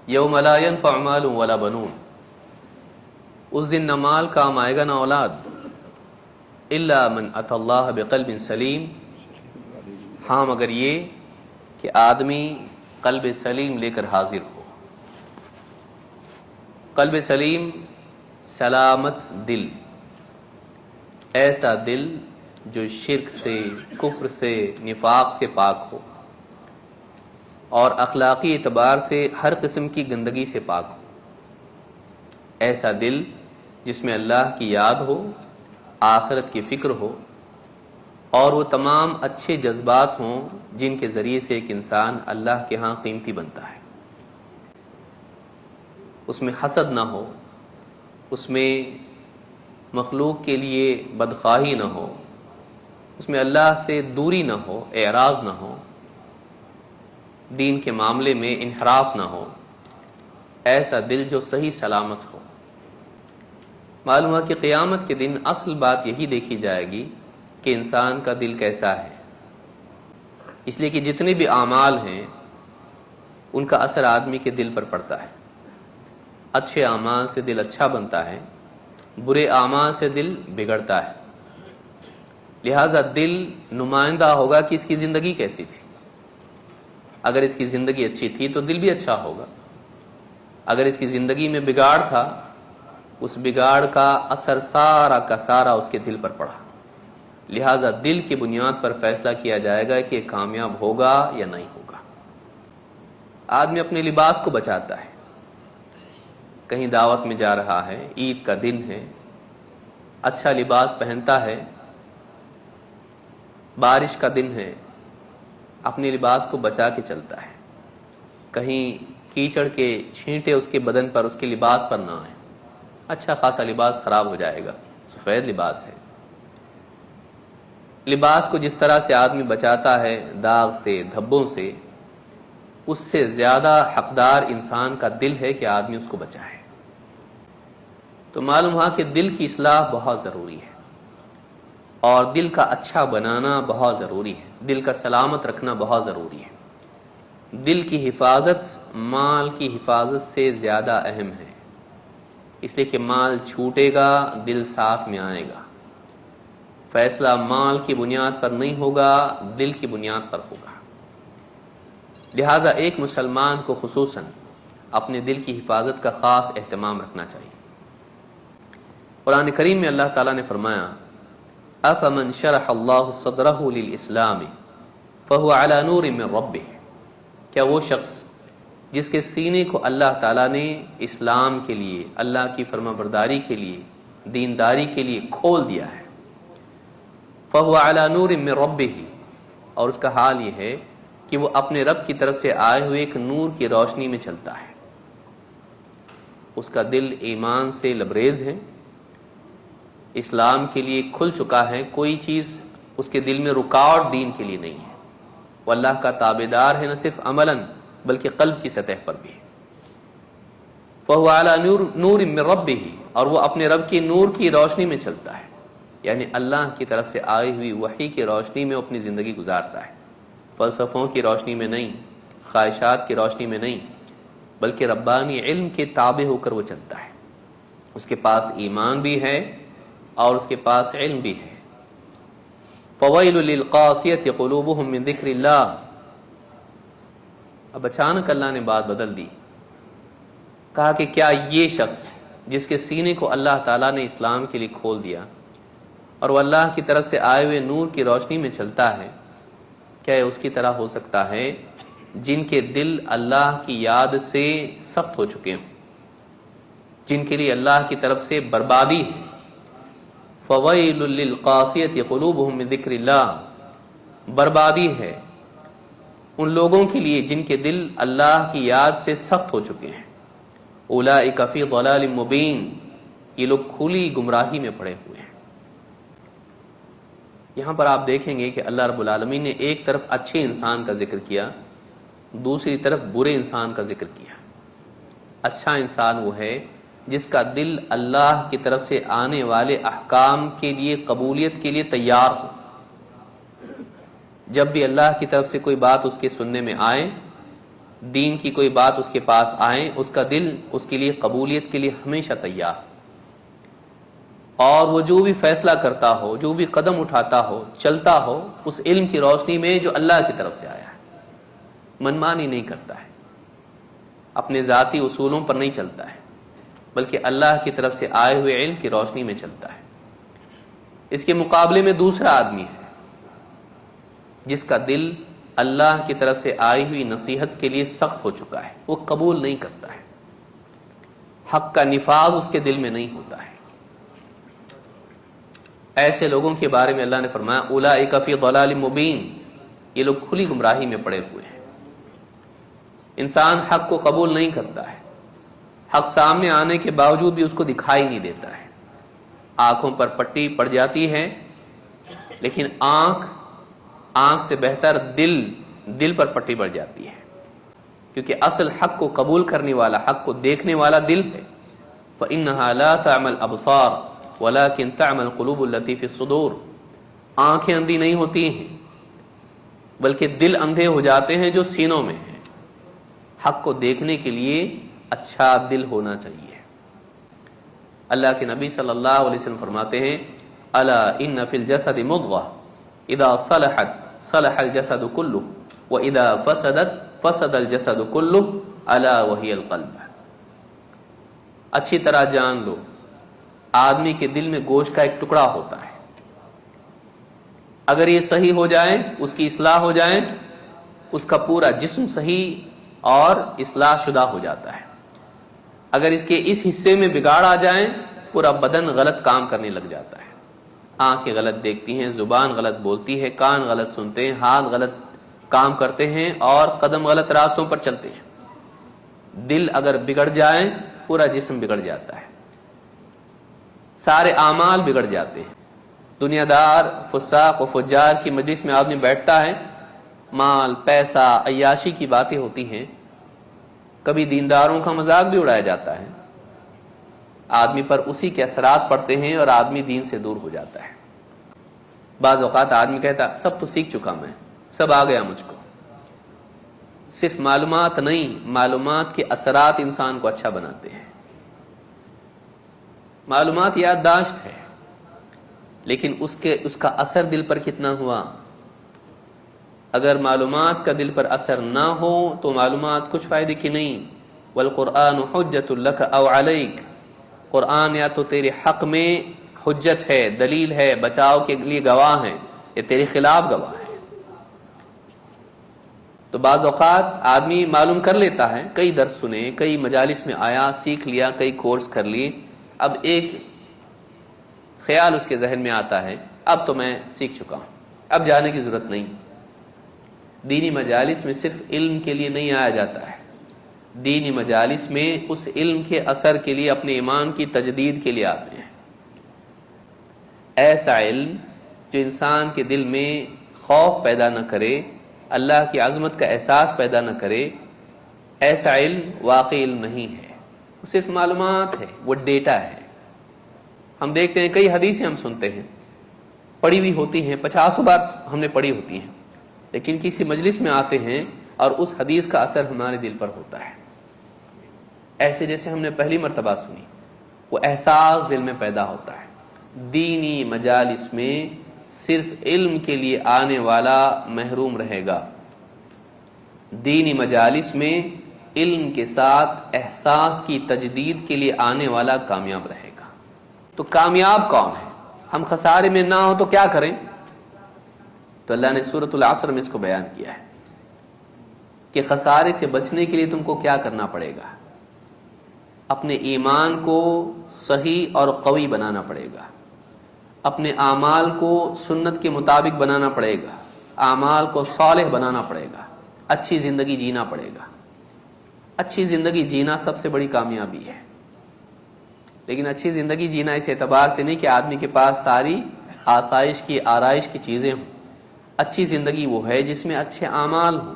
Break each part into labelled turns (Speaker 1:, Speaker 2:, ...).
Speaker 1: یوم لا ينفع مال ولا بنون، اس دن نہ مال کام آئے گا نہ اولاد، الا من اتى اللہ بقلب سلیم، ہاں مگر یہ کہ آدمی قلب سلیم لے کر حاضر ہو۔ قلب سلیم سلامت دل، ایسا دل جو شرک سے، کفر سے، نفاق سے پاک ہو اور اخلاقی اعتبار سے ہر قسم کی گندگی سے پاک ہو، ایسا دل جس میں اللہ کی یاد ہو، آخرت کی فکر ہو اور وہ تمام اچھے جذبات ہوں جن کے ذریعے سے ایک انسان اللہ کے ہاں قیمتی بنتا ہے۔ اس میں حسد نہ ہو، اس میں مخلوق کے لیے بدخواہی نہ ہو، اس میں اللہ سے دوری نہ ہو، اعراض نہ ہو، دین کے معاملے میں انحراف نہ ہو، ایسا دل جو صحیح سلامت ہو۔ معلوم ہوا کہ قیامت کے دن اصل بات یہی دیکھی جائے گی کہ انسان کا دل کیسا ہے، اس لیے کہ جتنے بھی اعمال ہیں ان کا اثر آدمی کے دل پر پڑتا ہے۔ اچھے اعمال سے دل اچھا بنتا ہے، برے اعمال سے دل بگڑتا ہے۔ لہذا دل نمائندہ ہوگا کہ اس کی زندگی کیسی تھی۔ اگر اس کی زندگی اچھی تھی تو دل بھی اچھا ہوگا، اگر اس کی زندگی میں بگاڑ تھا، اس بگاڑ کا اثر سارا کا سارا اس کے دل پر پڑا۔ لہذا دل کی بنیاد پر فیصلہ کیا جائے گا کہ یہ کامیاب ہوگا یا نہیں ہوگا۔ آدمی اپنے لباس کو بچاتا ہے، کہیں دعوت میں جا رہا ہے، عید کا دن ہے، اچھا لباس پہنتا ہے، بارش کا دن ہے، اپنے لباس کو بچا کے چلتا ہے، کہیں کیچڑ کے چھینٹے اس کے بدن پر، اس کے لباس پر نہ آئیں، اچھا خاصا لباس خراب ہو جائے گا، سفید لباس ہے۔ لباس کو جس طرح سے آدمی بچاتا ہے داغ سے، دھبوں سے، اس سے زیادہ حقدار انسان کا دل ہے کہ آدمی اس کو بچائے۔ تو معلوم ہوا کہ دل کی اصلاح بہت ضروری ہے اور دل کا اچھا بنانا بہت ضروری ہے، دل کا سلامت رکھنا بہت ضروری ہے۔ دل کی حفاظت مال کی حفاظت سے زیادہ اہم ہے، اس لیے کہ مال چھوٹے گا، دل ساتھ میں آئے گا۔ فیصلہ مال کی بنیاد پر نہیں ہوگا، دل کی بنیاد پر ہوگا۔ لہذا ایک مسلمان کو خصوصاً اپنے دل کی حفاظت کا خاص اہتمام رکھنا چاہیے۔ قرآن کریم میں اللہ تعالیٰ نے فرمایا أَفَمَنْ شَرَحَ اللَّهُ صَدْرَهُ لِلْإِسْلَامِ فَهُوَ عَلَى نُورٍ مِّن رَبِّهِ، کیا وہ شخص جس کے سینے کو اللہ تعالیٰ نے اسلام کے لیے، اللہ کی فرما برداری کے لیے، دینداری کے لیے کھول دیا ہے، فَهُوَ عَلَى نُورٍ مِّن رَبِّهِ، اور اس کا حال یہ ہے کہ وہ اپنے رب کی طرف سے آئے ہوئے ایک نور کی روشنی میں چلتا ہے۔ اس کا دل ایمان سے لبریز ہے، اسلام کے لیے کھل چکا ہے، کوئی چیز اس کے دل میں رکاوٹ دین کے لیے نہیں ہے، وہ اللہ کا تابعدار ہے، نہ صرف عملاً بلکہ قلب کی سطح پر بھی ہے۔ فَهُوَ عَلَى نُورٍ مِّن رَبِّهِ، اور وہ اپنے رب کی نور کی روشنی میں چلتا ہے، یعنی اللہ کی طرف سے آئی ہوئی وحی کی روشنی میں اپنی زندگی گزارتا ہے، فلسفوں کی روشنی میں نہیں، خواہشات کی روشنی میں نہیں، بلکہ ربانی علم کے تابع ہو کر وہ چلتا ہے۔ اس کے پاس ایمان بھی ہے اور اس کے پاس علم بھی ہے۔ فَوَيْلٌ لِّلْقَاسِيَةِ قُلُوبُهُم مِّن ذِكْرِ اللَّهِ، اب اچانک اللہ نے بات بدل دی، کہا کہ کیا یہ شخص جس کے سینے کو اللہ تعالیٰ نے اسلام کے لیے کھول دیا اور وہ اللہ کی طرف سے آئے ہوئے نور کی روشنی میں چلتا ہے، کیا یہ اس کی طرح ہو سکتا ہے جن کے دل اللہ کی یاد سے سخت ہو چکے ہوں، جن کے لیے اللہ کی طرف سے بربادی ہے۔ فَوَيْلٌ لِّلْقَاسِيَةِ قُلُوبُهُم مِّن ذِكْرِ اللَّهِ، بربادی ہے ان لوگوں کے لیے جن کے دل اللہ کی یاد سے سخت ہو چکے ہیں۔ اولئک فی ضلال مبین، یہ لوگ کھلی گمراہی میں پڑے ہوئے ہیں۔ یہاں پر آپ دیکھیں گے کہ اللہ رب العالمین نے ایک طرف اچھے انسان کا ذکر کیا، دوسری طرف برے انسان کا ذکر کیا۔ اچھا انسان وہ ہے جس کا دل اللہ کی طرف سے آنے والے احکام کے لیے، قبولیت کے لیے تیار ہو۔ جب بھی اللہ کی طرف سے کوئی بات اس کے سننے میں آئے دین کی کوئی بات اس کے پاس آئے، اس کا دل اس کے لیے قبولیت کے لیے ہمیشہ تیار، اور وہ جو بھی فیصلہ کرتا ہو، جو بھی قدم اٹھاتا ہو، چلتا ہو اس علم کی روشنی میں جو اللہ کی طرف سے آیا ہے، منمانی نہیں کرتا ہے، اپنے ذاتی اصولوں پر نہیں چلتا ہے، بلکہ اللہ کی طرف سے آئے ہوئے علم کی روشنی میں چلتا ہے۔ اس کے مقابلے میں دوسرا آدمی ہے جس کا دل اللہ کی طرف سے آئی ہوئی نصیحت کے لیے سخت ہو چکا ہے، وہ قبول نہیں کرتا ہے، حق کا نفاذ اس کے دل میں نہیں ہوتا ہے۔ ایسے لوگوں کے بارے میں اللہ نے فرمایا اولئک فی ضلال مبین، یہ لوگ کھلی گمراہی میں پڑے ہوئے ہیں۔ انسان حق کو قبول نہیں کرتا ہے، حق سامنے آنے کے باوجود بھی اس کو دکھائی نہیں دیتا ہے، آنکھوں پر پٹی پڑ جاتی ہے، لیکن آنکھ سے بہتر دل پر پٹی پڑ جاتی ہے، کیونکہ اصل حق کو قبول کرنے والا، حق کو دیکھنے والا دل ہے۔ فإنها لا تعمى الأبصار ولكن تعمى القلوب التي في الصدور، آنکھیں اندھی نہیں ہوتی ہیں بلکہ دل اندھے ہو جاتے ہیں جو سینوں میں ہیں۔ حق کو دیکھنے کے لیے اچھا دل ہونا چاہیے۔ اللہ کے نبی صلی اللہ علیہ وسلم فرماتے ہیں الا ان فی الجسد مضغہ اذا صلحت صلح الجسد كله واذا فسدت فسد الجسد كله الا وهي القلب۔ اچھی طرح جان لو، آدمی کے دل میں گوشت کا ایک ٹکڑا ہوتا ہے، اگر یہ صحیح ہو جائے، اس کی اصلاح ہو جائے، اس کا پورا جسم صحیح اور اصلاح شدہ ہو جاتا ہے۔ اگر اس کے اس حصے میں بگاڑ آ جائیں، پورا بدن غلط کام کرنے لگ جاتا ہے، آنکھیں غلط دیکھتی ہیں، زبان غلط بولتی ہے، کان غلط سنتے ہیں، ہاتھ غلط کام کرتے ہیں اور قدم غلط راستوں پر چلتے ہیں۔ دل اگر بگڑ جائے پورا جسم بگڑ جاتا ہے، سارے اعمال بگڑ جاتے ہیں۔ دنیا دار فساق و فجار کی مجلس میں آدمی بیٹھتا ہے، مال پیسہ عیاشی کی باتیں ہوتی ہیں، کبھی دینداروں کا مذاق بھی اڑایا جاتا ہے، آدمی پر اسی کے اثرات پڑتے ہیں اور آدمی دین سے دور ہو جاتا ہے۔ بعض اوقات آدمی کہتا سب تو سیکھ چکا میں، سب آ گیا مجھ کو۔ صرف معلومات نہیں، معلومات کے اثرات انسان کو اچھا بناتے ہیں۔ معلومات یادداشت ہے، لیکن اس کا اثر دل پر کتنا ہوا؟ اگر معلومات کا دل پر اثر نہ ہو تو معلومات کچھ فائدے کی نہیں۔ والقرآن حجت لک او علیک، قرآن یا تو تیرے حق میں حجت ہے، دلیل ہے، بچاؤ کے لیے گواہ ہے، یا تیرے خلاف گواہ ہے۔ تو بعض اوقات آدمی معلوم کر لیتا ہے، کئی درس سنے، کئی مجالس میں آیا، سیکھ لیا، کئی کورس کر لیے، اب ایک خیال اس کے ذہن میں آتا ہے اب تو میں سیکھ چکا ہوں، اب جانے کی ضرورت نہیں۔ دینی مجالس میں صرف علم کے لیے نہیں آیا جاتا ہے، دینی مجالس میں اس علم کے اثر کے لیے، اپنے ایمان کی تجدید کے لیے آتے ہیں۔ ایسا علم جو انسان کے دل میں خوف پیدا نہ کرے، اللہ کی عظمت کا احساس پیدا نہ کرے، ایسا علم واقعی علم نہیں ہے، وہ صرف معلومات ہے، وہ ڈیٹا ہے۔ ہم دیکھتے ہیں کئی حدیثیں ہم سنتے ہیں، پڑھی ہوئی ہوتی ہیں، 50 بار ہم نے پڑھی ہوتی ہیں، لیکن کسی مجلس میں آتے ہیں اور اس حدیث کا اثر ہمارے دل پر ہوتا ہے، ایسے جیسے ہم نے پہلی مرتبہ سنی، وہ احساس دل میں پیدا ہوتا ہے۔ دینی مجالس میں صرف علم کے لیے آنے والا محروم رہے گا، دینی مجالس میں علم کے ساتھ احساس کی تجدید کے لیے آنے والا کامیاب رہے گا۔ تو کامیاب کون ہے؟ ہم خسارے میں نہ ہو تو کیا کریں؟ تو اللہ نے سورۃ العصر میں اس کو بیان کیا ہے کہ خسارے سے بچنے کے لیے تم کو کیا کرنا پڑے گا؟ اپنے ایمان کو صحیح اور قوی بنانا پڑے گا، اپنے اعمال کو سنت کے مطابق بنانا پڑے گا، اعمال کو صالح بنانا پڑے گا، اچھی زندگی جینا پڑے گا۔ اچھی زندگی جینا سب سے بڑی کامیابی ہے، لیکن اچھی زندگی جینا اس اعتبار سے نہیں کہ آدمی کے پاس ساری آسائش کی آرائش کی چیزیں ہوں۔ اچھی زندگی وہ ہے جس میں اچھے اعمال ہوں،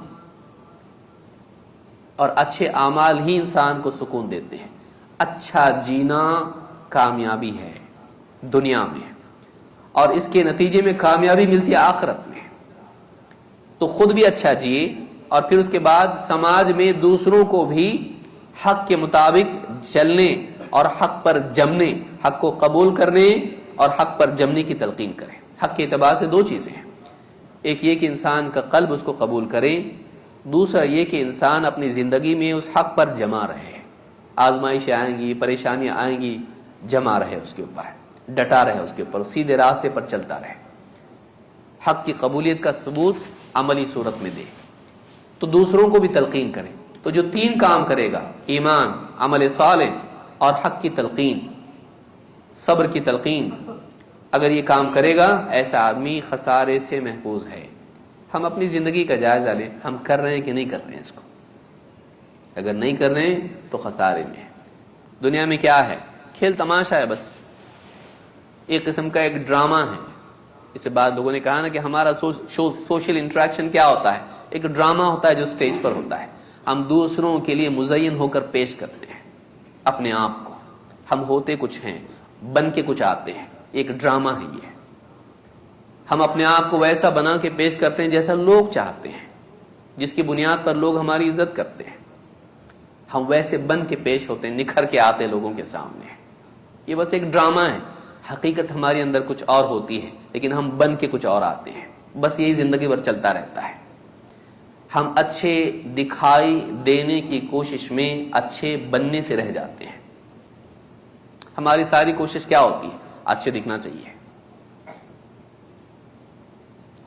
Speaker 1: اور اچھے اعمال ہی انسان کو سکون دیتے ہیں۔ اچھا جینا کامیابی ہے دنیا میں، اور اس کے نتیجے میں کامیابی ملتی ہے آخرت میں۔ تو خود بھی اچھا جیے، اور پھر اس کے بعد سماج میں دوسروں کو بھی حق کے مطابق چلنے اور حق پر جمنے، حق کو قبول کرنے اور حق پر جمنے کی تلقین کریں۔ حق کے اعتبار سے دو چیزیں ہیں، ایک یہ کہ انسان کا قلب اس کو قبول کرے، دوسرا یہ کہ انسان اپنی زندگی میں اس حق پر جمع رہے، آزمائشیں آئیں گی، پریشانیاں آئیں گی، جمع رہے اس کے اوپر، ڈٹا رہے اس کے اوپر، سیدھے راستے پر چلتا رہے، حق کی قبولیت کا ثبوت عملی صورت میں دے، تو دوسروں کو بھی تلقین کریں۔ تو جو تین کام کرے گا، ایمان، عمل صالح اور حق کی تلقین، صبر کی تلقین، اگر یہ کام کرے گا ایسا آدمی خسارے سے محفوظ ہے۔ ہم اپنی زندگی کا جائزہ لیں، ہم کر رہے ہیں کہ نہیں کر رہے ہیں اس کو؟ اگر نہیں کر رہے ہیں تو خسارے میں ہے۔ دنیا میں کیا ہے؟ کھیل تماشا ہے، بس ایک قسم کا ایک ڈرامہ ہے۔ اس سے بعد لوگوں نے کہا نا کہ ہمارا سوشل انٹریکشن کیا ہوتا ہے؟ ایک ڈرامہ ہوتا ہے جو سٹیج پر ہوتا ہے، ہم دوسروں کے لیے مزین ہو کر پیش کرتے ہیں اپنے آپ کو، ہم ہوتے کچھ ہیں، بن کے کچھ آتے ہیں، ایک ڈرامہ ہے یہ۔ ہم اپنے آپ کو ویسا بنا کے پیش کرتے ہیں جیسا لوگ چاہتے ہیں، جس کی بنیاد پر لوگ ہماری عزت کرتے ہیں، ہم ویسے بن کے پیش ہوتے ہیں، نکھر کے آتے لوگوں کے سامنے۔ یہ بس ایک ڈرامہ ہے، حقیقت ہمارے اندر کچھ اور ہوتی ہے، لیکن ہم بن کے کچھ اور آتے ہیں، بس یہی زندگی بھر چلتا رہتا ہے۔ ہم اچھے دکھائی دینے کی کوشش میں اچھے بننے سے رہ جاتے ہیں۔ ہماری ساری کوشش کیا ہوتی ہے؟ اچھے دکھنا چاہیے،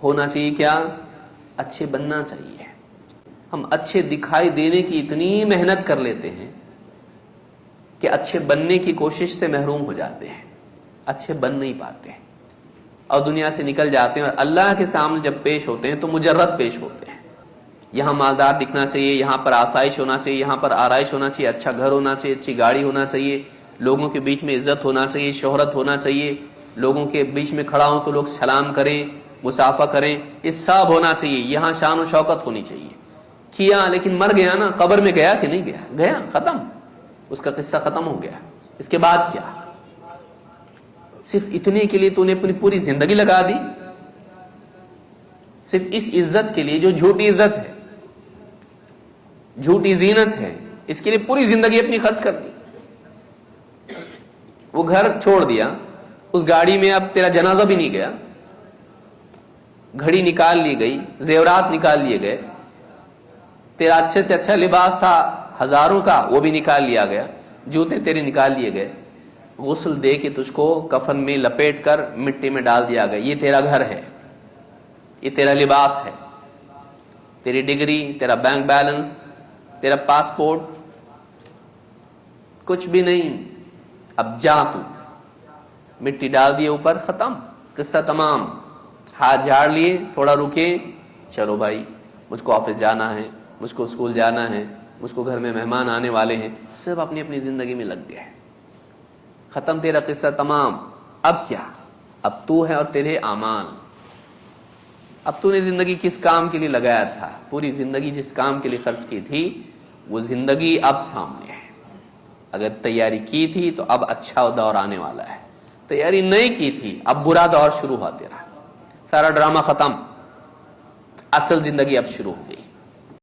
Speaker 1: ہونا چاہیے کیا؟ اچھے بننا چاہیے۔ ہم اچھے دکھائی دینے کی اتنی محنت کر لیتے ہیں کہ اچھے بننے کی کوشش سے محروم ہو جاتے ہیں، اچھے بن نہیں پاتے اور دنیا سے نکل جاتے ہیں، اور اللہ کے سامنے جب پیش ہوتے ہیں تو مجرد پیش ہوتے ہیں۔ یہاں مالدار دکھنا چاہیے، یہاں پر آسائش ہونا چاہیے، یہاں پر آرائش ہونا چاہیے، اچھا گھر ہونا چاہیے، اچھی گاڑی ہونا چاہیے، لوگوں کے بیچ میں عزت ہونا چاہیے، شہرت ہونا چاہیے، لوگوں کے بیچ میں کھڑا ہوں تو لوگ سلام کریں، مسافہ کریں، یہ سب ہونا چاہیے، یہاں شان و شوکت ہونی چاہیے۔ کیا لیکن مر گیا نا، قبر میں گیا کہ نہیں گیا؟ گیا، ختم، اس کا قصہ ختم ہو گیا۔ اس کے بعد کیا؟ صرف اتنے کے لیے تو نے اپنی پوری زندگی لگا دی، صرف اس عزت کے لیے جو جھوٹی عزت ہے، جھوٹی زینت ہے، اس کے لیے پوری زندگی اپنی خرچ کر دی۔ وہ گھر چھوڑ دیا، اس گاڑی میں اب تیرا جنازہ بھی نہیں گیا، گھڑی نکال لی گئی، زیورات نکال لیے گئے، تیرا اچھے سے اچھا لباس تھا ہزاروں کا وہ بھی نکال لیا گیا، جوتے تیرے نکال لیے گئے، غسل دے کے تجھ کو کفن میں لپیٹ کر مٹی میں ڈال دیا گیا۔ یہ تیرا گھر ہے، یہ تیرا لباس ہے، تیری ڈگری، تیرا بینک بیلنس، تیرا پاسپورٹ، کچھ بھی نہیں۔ اب جا، تو مٹی ڈال دیے اوپر، ختم، قصہ تمام۔ ہاتھ جھاڑ لیے، تھوڑا رکے، چلو بھائی مجھ کو آفس جانا ہے، مجھ کو اسکول جانا ہے، مجھ کو گھر میں مہمان آنے والے ہیں، سب اپنی اپنی زندگی میں لگ گئے، ختم تیرا قصہ تمام۔ اب کیا؟ اب تو ہے اور تیرے اعمال۔ اب تو نے زندگی کس کام کے لیے لگایا تھا، پوری زندگی جس کام کے لیے خرچ کی تھی، وہ زندگی اب سامنے ہے۔ اگر تیاری کی تھی تو اب اچھا دور آنے والا ہے، تیاری نہیں کی تھی اب برا دور شروع ہوا، تیرا سارا ڈرامہ ختم، اصل زندگی اب شروع ہو گئی۔